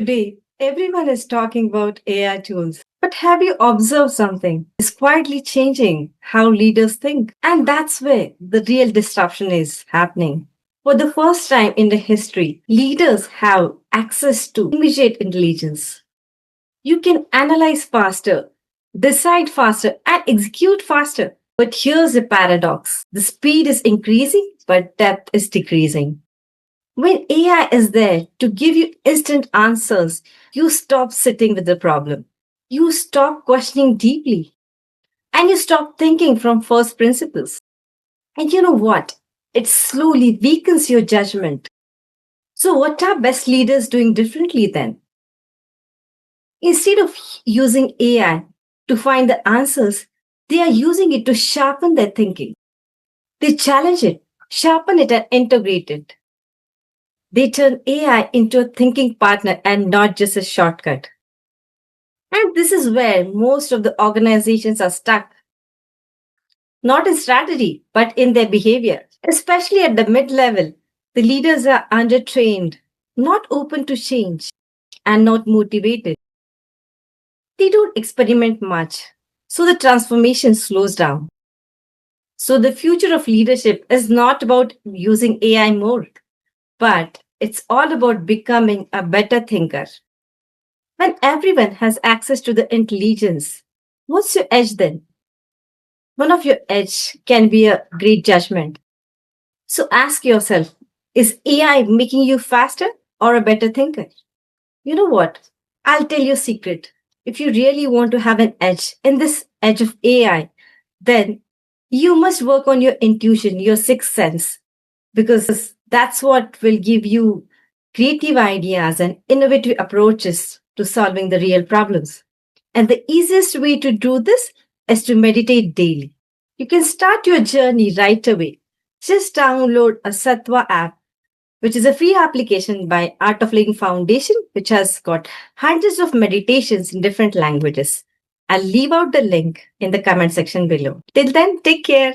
Today, everyone is talking about AI tools. But have you observed something? It's quietly changing how leaders think. And that's where the real disruption is happening. For the first time in the history, leaders have access to immediate intelligence. You can analyze faster, decide faster, and execute faster. But here's the paradox. The speed is increasing, but depth is decreasing. When AI is there to give you instant answers, you stop sitting with the problem. You stop questioning deeply and you stop thinking from first principles. And you know what? It slowly weakens your judgment. So, what are best leaders doing differently then? Instead of using AI to find the answers, they are using it to sharpen their thinking. They challenge it, sharpen it, and integrate it. They turn AI into a thinking partner and not just a shortcut. And this is where most of the organizations are stuck, not in strategy, but in their behavior. Especially at the mid level, the leaders are undertrained, not open to change, and not motivated. They don't experiment much, so the transformation slows down. So the future of leadership is not about using AI more, but it's all about becoming a better thinker. When everyone has access to the intelligence, what's your edge then? One of your edge can be a great judgment. So ask yourself, is AI making you faster or a better thinker? You know what? I'll tell you a secret. If you really want to have an edge in this edge of AI, then you must work on your intuition, your sixth sense, because that's what will give you creative ideas and innovative approaches to solving the real problems. And the easiest way to do this is to meditate daily. You can start your journey right away. Just download a Sattva app, which is a free application by Art of Living Foundation, which has got hundreds of meditations in different languages. I'll leave out the link in the comment section below. Till then, take care.